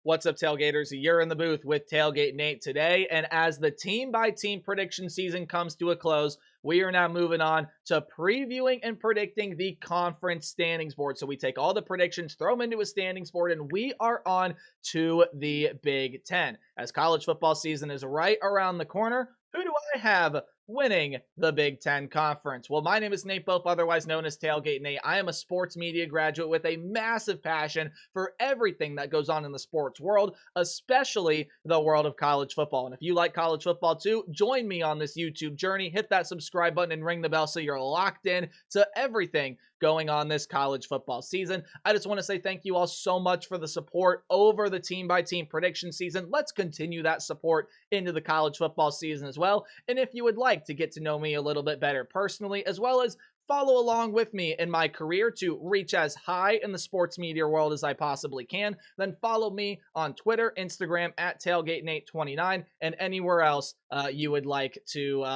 What's up, Tailgaters? You're in the booth with Tailgate Nate today, and as the team-by-team prediction season comes to a close, we are now moving on to previewing and predicting the conference standings board. So we take all the predictions, throw them into a standings board, and we are on to the Big Ten. As college football season is right around the corner, who do I have winning the Big Ten Conference? Well, my name is Nate Pope, otherwise known as Tailgate Nate. I am a sports media graduate with a massive passion for everything that goes on in the sports world, especially the world of college football. And if you like college football too, join me on this YouTube journey. Hit that subscribe button and ring the bell so you're locked in to everything going on this college football season. I just want to say thank you all so much for the support over the team-by-team prediction season. Let's continue that support into the college football season as well. And if you would like to get to know me a little bit better personally, as well as follow along with me in my career to reach as high in the sports media world as I possibly can, then follow me on Twitter, Instagram at TailgateNate29, and anywhere else you would like to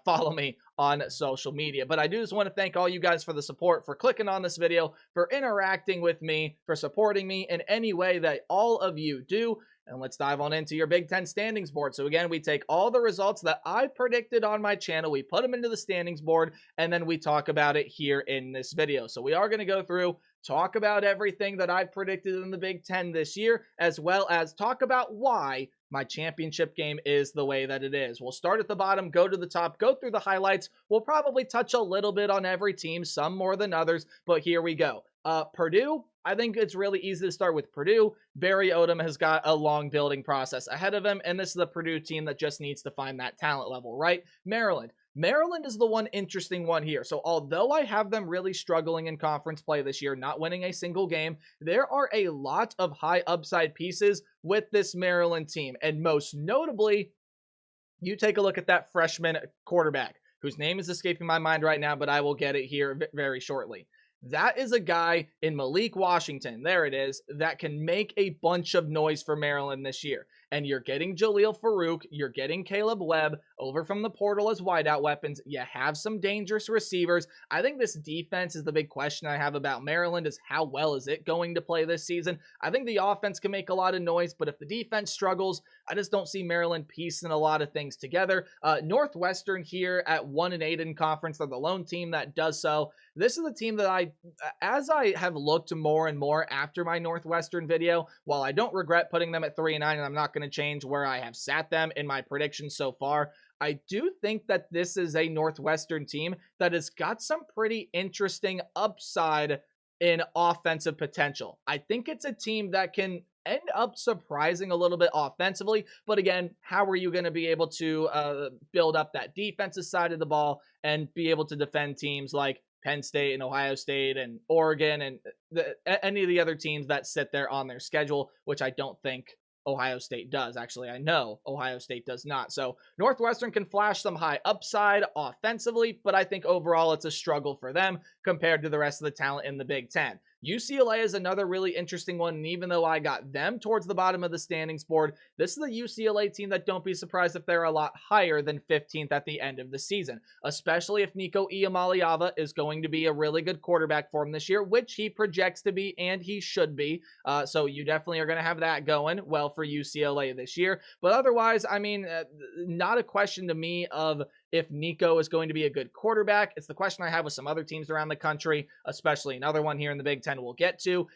follow me on social media. But I do just want to thank all you guys for the support, for clicking on this video, for interacting with me, for supporting me in any way that all of you do. And let's dive on into your Big Ten standings board. So again, we take all the results that I predicted on my channel, we put them into the standings board, and then we talk about it here in this video. So we are going to go through, talk about everything that I've predicted in the Big Ten this year, as well as talk about why my championship game is the way that it is. We'll start at the bottom, go to the top, go through the highlights. We'll probably touch a little bit on every team, some more than others, but here we go. Purdue, I think it's really easy to start with Purdue. Barry Odom has got a long building process ahead of him, and this is the Purdue team that just needs to find that talent level, right? Maryland is the one interesting one here. So although I have them really struggling in conference play this year, not winning a single game, there are a lot of high upside pieces with this Maryland team. And most notably, you take a look at that freshman quarterback, whose name is escaping my mind right now, but I will get it here very shortly. That is a guy in Malik Washington, there it is, that can make a bunch of noise for Maryland this year. And you're getting Jaleel Farouk, you're getting Caleb Webb over from the portal as wideout weapons. You have some dangerous receivers. I think this defense is the big question I have about Maryland, is how well is it going to play this season? I think the offense can make a lot of noise, but if the defense struggles, I just don't see Maryland piecing a lot of things together. Northwestern here at 1-8 in conference, they're the lone team that does so. This is a team that as I have looked more and more after my Northwestern video, while I don't regret putting them at 3-9, and I'm not going to change where I have sat them in my predictions so far, I do think that this is a Northwestern team that has got some pretty interesting upside in offensive potential. I think it's a team that can end up surprising a little bit offensively, but again, how are you going to be able to build up that defensive side of the ball and be able to defend teams like Penn State and Ohio State and Oregon and any of the other teams that sit there on their schedule, which I don't think Ohio State does. Actually, I know Ohio State does not. So Northwestern can flash some high upside offensively, but I think overall it's a struggle for them compared to the rest of the talent in the Big Ten. UCLA is another really interesting one, and even though I got them towards the bottom of the standings board, this is a UCLA team that don't be surprised if they're a lot higher than 15th at the end of the season, especially if Nico Iamaleava is going to be a really good quarterback for him this year, which he projects to be, and he should be. So you definitely are going to have that going well for UCLA this year. But otherwise, I mean, not a question to me of if Nico is going to be a good quarterback. It's the question I have with some other teams around the country, especially another one here in the Big Ten we'll get to.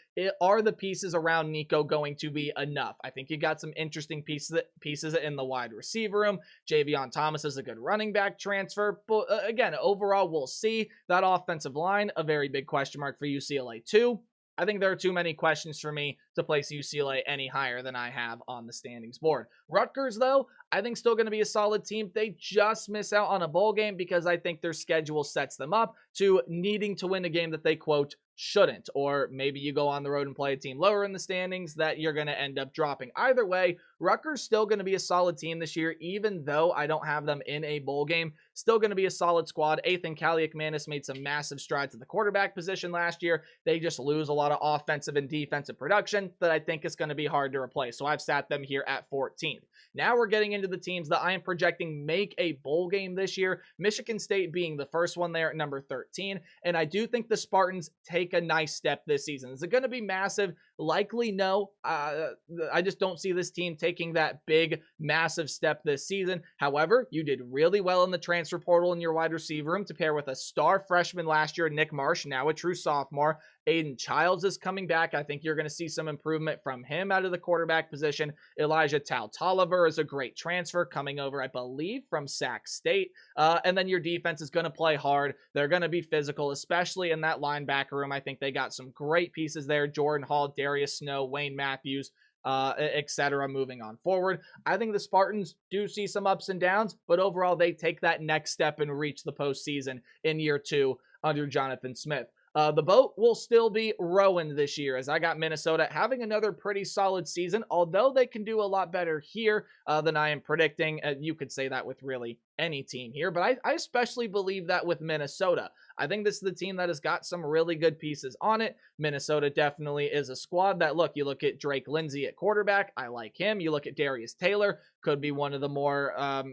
Are the pieces around Nico going to be enough? I think you got some interesting pieces in the wide receiver room. Javion Thomas is a good running back transfer. But again, overall, we'll see. That offensive line, a very big question mark for UCLA too. I think there are too many questions for me to place UCLA any higher than I have on the standings board. Rutgers, though, I think still going to be a solid team. They just miss out on a bowl game because I think their schedule sets them up to needing to win a game that they, quote, shouldn't. Or maybe you go on the road and play a team lower in the standings that you're going to end up dropping. Either way, Rutgers still going to be a solid team this year, even though I don't have them in a bowl game. still going to be a solid squad. Ethan Kaliakmanis made some massive strides at the quarterback position last year. They just lose a lot of offensive and defensive production that I think is going to be hard to replace. So I've sat them here at 14th. Now we're getting into the teams that I am projecting make a bowl game this year. Michigan State being the first one there at number 13. And I do think the Spartans take a nice step this season. Is it going to be massive? Likely no. I just don't see this team taking that big, massive step this season. However, you did really well in the transfer portal in your wide receiver room to pair with a star freshman last year, Nick Marsh, now a true sophomore. Aiden Childs is coming back. I think you're going to see some improvement from him out of the quarterback position. Elijah Tolliver is a great transfer coming over, I believe, from Sac State. And then your defense is going to play hard. They're going to be physical, especially in that linebacker room. I think they got some great pieces there. Jordan Hall, Darius Snow, Wayne Matthews, etc. moving on forward. I think the Spartans do see some ups and downs, but overall they take that next step and reach the postseason in year 2 under Jonathan Smith. The boat will still be rowing this year, as I got Minnesota having another pretty solid season, although they can do a lot better here than I am predicting. You could say that with really any team here, but I especially believe that with Minnesota. I think this is the team that has got some really good pieces on it. Minnesota definitely is a squad that, look, you look at Drake Lindsay at quarterback, I like him. You look at Darius Taylor, could be one of the more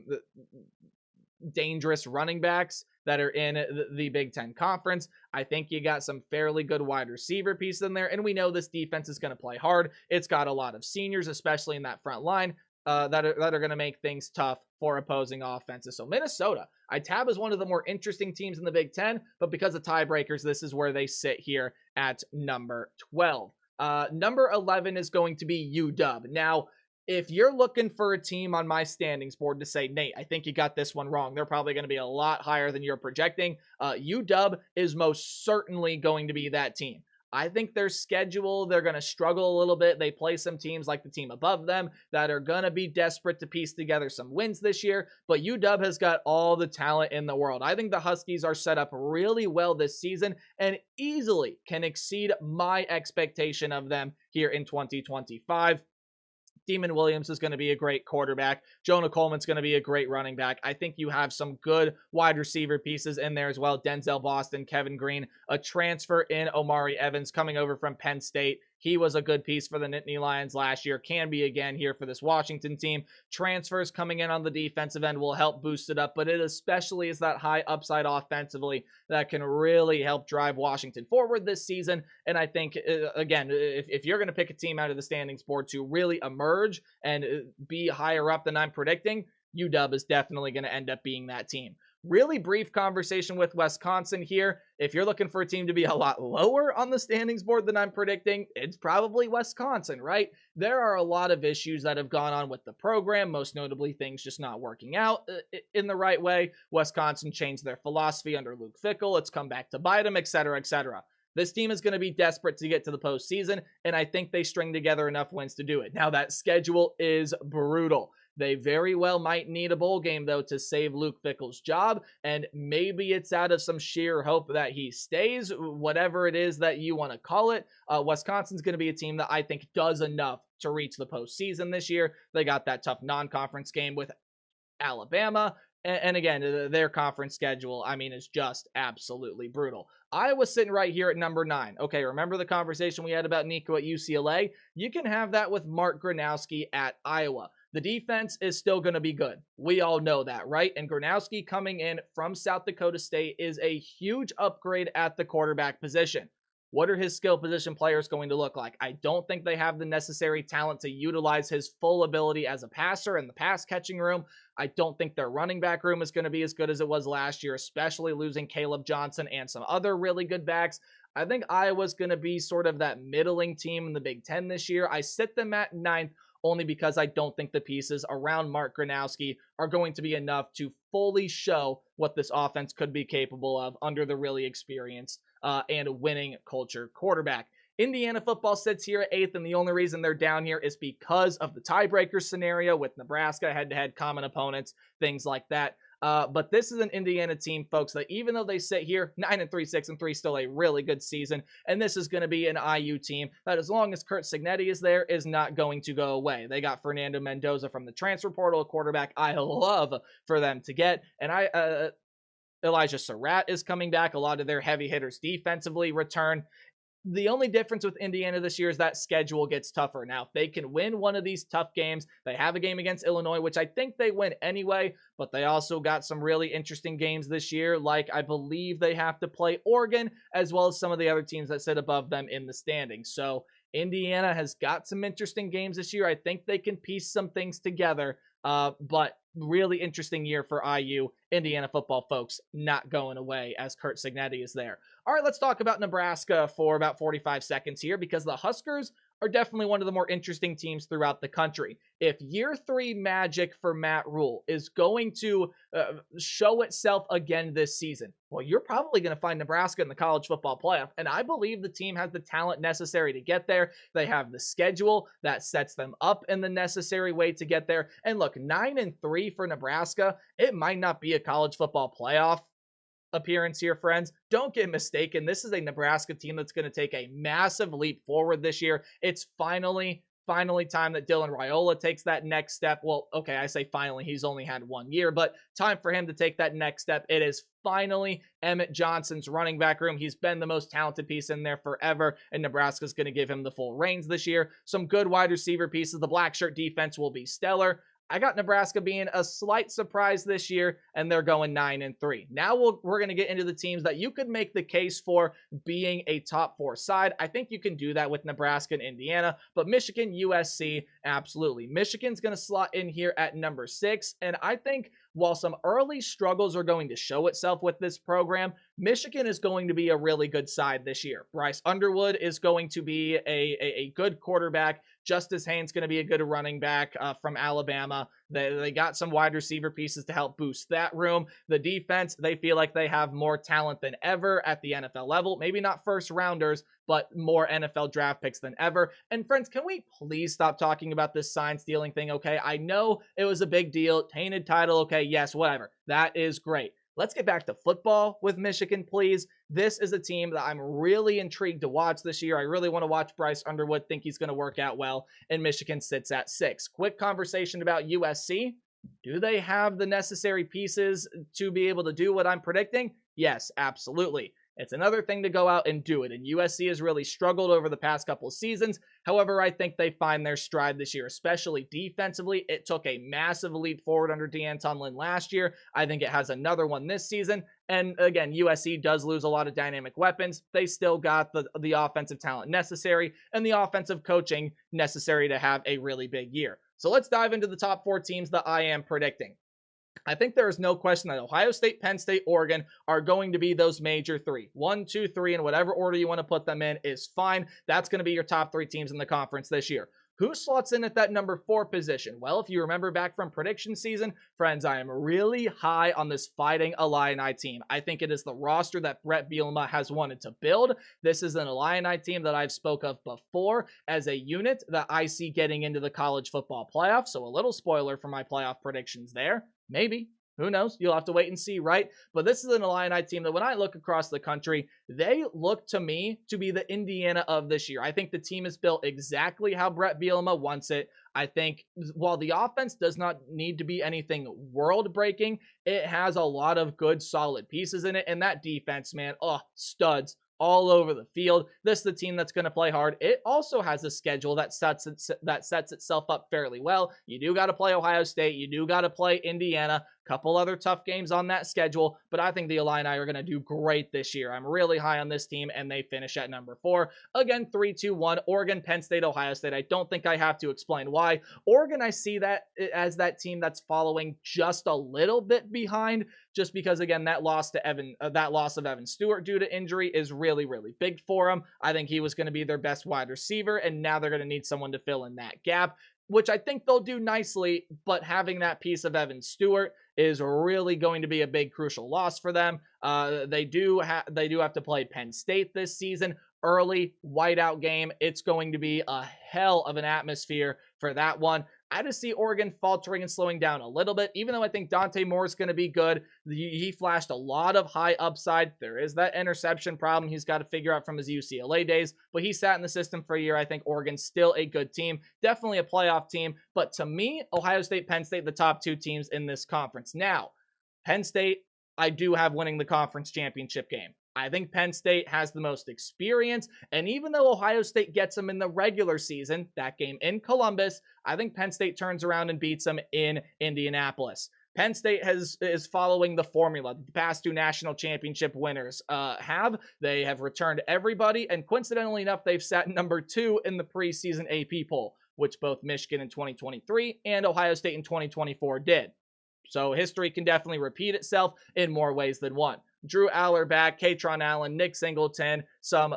dangerous running backs that are in the Big Ten Conference. I think you got some fairly good wide receiver pieces in there, and we know this defense is going to play hard. It's got a lot of seniors, especially in that front line, that are going to make things tough for opposing offenses. So Minnesota, I tab as one of the more interesting teams in the Big Ten, but because of tiebreakers, this is where they sit here at number 12. Number 11 is going to be UW. Now, if you're looking for a team on my standings board to say, Nate, I think you got this one wrong, they're probably going to be a lot higher than you're projecting. UW is most certainly going to be that team. I think their schedule, they're going to struggle a little bit. They play some teams like the team above them that are going to be desperate to piece together some wins this year, but UW has got all the talent in the world. I think the Huskies are set up really well this season and easily can exceed my expectation of them here in 2025. Demon Williams is going to be a great quarterback. Jonah Coleman's going to be a great running back. I think you have some good wide receiver pieces in there as well. Denzel Boston, Kevin Green, a transfer in Omari Evans coming over from Penn State. He was a good piece for the Nittany Lions last year, can be again here for this Washington team. Transfers coming in on the defensive end will help boost it up, but it especially is that high upside offensively that can really help drive Washington forward this season. And I think, again, if you're going to pick a team out of the standings board to really emerge and be higher up than I'm predicting, UW is definitely going to end up being that team. Really brief conversation with Wisconsin here. If you're looking for a team to be a lot lower on the standings board than I'm predicting, it's probably Wisconsin, right? There are a lot of issues that have gone on with the program, most notably things just not working out in the right way. Wisconsin changed their philosophy under Luke Fickell. It's come back to bite them, etc., etc. This team is going to be desperate to get to the postseason, and I think they string together enough wins to do it. Now, that schedule is brutal. They very well might need a bowl game, though, to save Luke Fickell's job, and maybe it's out of some sheer hope that he stays, whatever it is that you want to call it. Wisconsin's going to be a team that I think does enough to reach the postseason this year. They got that tough non-conference game with Alabama, and again, their conference schedule, I mean, is just absolutely brutal. Iowa's sitting right here at number 9. Okay, remember the conversation we had about Nico at UCLA? You can have that with Mark Gronowski at Iowa. The defense is still going to be good. We all know that, right? And Gronowski coming in from South Dakota State is a huge upgrade at the quarterback position. What are his skill position players going to look like? I don't think they have the necessary talent to utilize his full ability as a passer in the pass catching room. I don't think their running back room is going to be as good as it was last year, especially losing Caleb Johnson and some other really good backs. I think Iowa's going to be sort of that middling team in the Big Ten this year. I sit them at 9th only because I don't think the pieces around Mark Gronowski are going to be enough to fully show what this offense could be capable of under the really experienced and winning culture quarterback. Indiana football sits here at 8th, and the only reason they're down here is because of the tiebreaker scenario with Nebraska, head-to-head common opponents, things like that. But this is an Indiana team, folks, that even though they sit here 9-3, 6-3, still a really good season. And this is going to be an IU team that, as long as Curt Cignetti is there, is not going to go away. They got Fernando Mendoza from the transfer portal, a quarterback I love for them to get. And Elijah Surratt is coming back. A lot of their heavy hitters defensively return. The only difference with Indiana this year is that schedule gets tougher. Now, if they can win one of these tough games, they have a game against Illinois, which I think they win anyway, but they also got some really interesting games this year, like I believe they have to play Oregon, as well as some of the other teams that sit above them in the standings. So Indiana has got some interesting games this year. I think they can piece some things together, but really interesting year for IU. Indiana football folks not going away as Curt Cignetti is there. All right, let's talk about Nebraska for about 45 seconds here, because the Huskers are definitely one of the more interesting teams throughout the country. If year 3 magic for Matt Rule is going to show itself again this season, well, you're probably going to find Nebraska in the college football playoff. And I believe the team has the talent necessary to get there. They have the schedule that sets them up in the necessary way to get there. And look, 9-3 for Nebraska, it might not be a college football playoff appearance here, friends. Don't get mistaken. This is a Nebraska team that's going to take a massive leap forward this year. It's finally time that Dylan Raiola takes that next step. Well, okay, I say finally. He's only had 1 year, but time for him to take that next step. It is finally Emmett Johnson's running back room. He's been the most talented piece in there forever, and Nebraska's going to give him the full reins this year. Some good wide receiver pieces. The black shirt defense will be stellar. I got Nebraska being a slight surprise this year, and they're going 9-3. Now we're going to get into the teams that you could make the case for being a top 4 side. I think you can do that with Nebraska and Indiana, but Michigan, USC, absolutely. Michigan's going to slot in here at number 6, and I think while some early struggles are going to show itself with this program, Michigan is going to be a really good side this year. Bryce Underwood is going to be a good quarterback. Justice Haynes going to be a good running back from Alabama. They got some wide receiver pieces to help boost that room. The defense, they feel like they have more talent than ever at the NFL level. Maybe not first rounders, but more NFL draft picks than ever. And friends, can we please stop talking about this sign stealing thing, okay? I know it was a big deal. Tainted title, okay, yes, whatever. That is great. Let's get back to football with Michigan, please. This is a team that I'm really intrigued to watch this year. I really want to watch Bryce Underwood, think he's going to work out well, and Michigan sits at 6. Quick conversation about USC. Do they have the necessary pieces to be able to do what I'm predicting? Yes, absolutely. It's another thing to go out and do it, and USC has really struggled over the past couple of seasons. However, I think they find their stride this year, especially defensively. It took a massive leap forward under D'Anton Lynn last year. I think it has another one this season. And again, USC does lose a lot of dynamic weapons. They still got the offensive talent necessary and the offensive coaching necessary to have a really big year. So let's dive into the top 4 teams that I am predicting. I think there is no question that Ohio State, Penn State, Oregon are going to be those major 3. 1, 2, 3, in whatever order you want to put them in is fine. That's going to be your top 3 teams in the conference this year. Who slots in at that number 4 position? Well, if you remember back from prediction season, friends, I am really high on this Fighting Illini team. I think it is the roster that Brett Bielema has wanted to build. This is an Illini team that I've spoke of before as a unit that I see getting into the college football playoff. So a little spoiler for my playoff predictions there. Maybe. Who knows? You'll have to wait and see, right? But this is an Illini team that when I look across the country, they look to me to be the Indiana of this year. I think the team is built exactly how Brett Bielema wants it. I think while the offense does not need to be anything world-breaking, it has a lot of good, solid pieces in it. And that defense, man, studs all over the field. This is the team that's going to play hard. It also has a schedule that sets itself up fairly well. You do got to play Ohio State. You do got to play Indiana. Couple other tough games on that schedule, but I think the Illini are going to do great this year. I'm really high on this team, and they finish at number 4. Again, 3-2-1, Oregon, Penn State, Ohio State. I don't think I have to explain why. Oregon, I see that as that team that's following just a little bit behind, just because, again, that loss of Evan Stewart due to injury is really, really big for them. I think he was going to be their best wide receiver, and now they're going to need someone to fill in that gap, which I think they'll do nicely, but having that piece of Evan Stewart is really going to be a big crucial loss for them. They do have to play Penn State this season. Early whiteout game. It's going to be a hell of an atmosphere for that one. I just see Oregon faltering and slowing down a little bit, even though I think Dante Moore is going to be good. He flashed a lot of high upside. There is that interception problem he's got to figure out from his UCLA days, but he sat in the system for a year. I think Oregon's still a good team, definitely a playoff team. But to me, Ohio State, Penn State, the top two teams in this conference. Now, Penn State, I do have winning the conference championship game. I think Penn State has the most experience, and even though Ohio State gets them in the regular season, that game in Columbus, I think Penn State turns around and beats them in Indianapolis. Penn State is following the formula the past two national championship winners have. They have returned everybody, and coincidentally enough, they've sat number 2 in the preseason AP poll, which both Michigan in 2023 and Ohio State in 2024 did. So history can definitely repeat itself in more ways than one. Drew Aller back, Katron Allen, Nick Singleton, some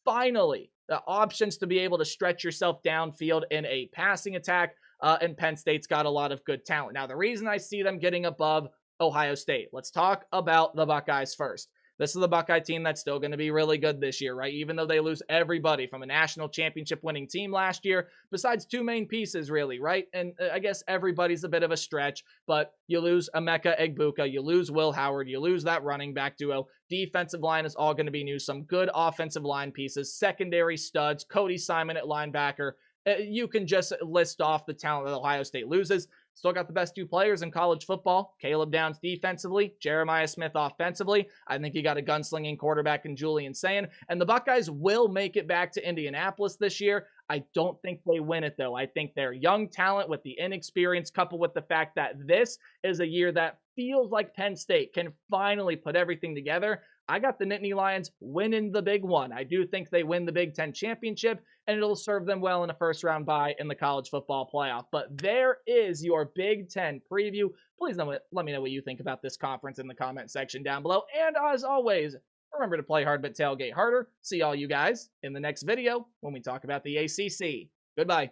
finally options to be able to stretch yourself downfield in a passing attack, and Penn State's got a lot of good talent. Now, the reason I see them getting above Ohio State, let's talk about the Buckeyes first. This is the Buckeye team that's still going to be really good this year, right? Even though they lose everybody from a national championship winning team last year, besides two main pieces, really, right? And I guess everybody's a bit of a stretch, but you lose Emeka Egbuka, you lose Will Howard, you lose that running back duo. Defensive line is all going to be new. Some good offensive line pieces, secondary studs, Cody Simon at linebacker. You can just list off the talent that Ohio State loses. Still got the best two players in college football. Caleb Downs defensively, Jeremiah Smith offensively. I think you got a gunslinging quarterback in Julian Sayin. And the Buckeyes will make it back to Indianapolis this year. I don't think they win it, though. I think their young talent with the inexperience, coupled with the fact that this is a year that feels like Penn State can finally put everything together. I got the Nittany Lions winning the big one. I do think they win the Big Ten championship, and it'll serve them well in a first-round bye in the college football playoff. But there is your Big Ten preview. Please let me know what you think about this conference in the comment section down below. And as always, remember to play hard but tailgate harder. See all you guys in the next video when we talk about the ACC. Goodbye.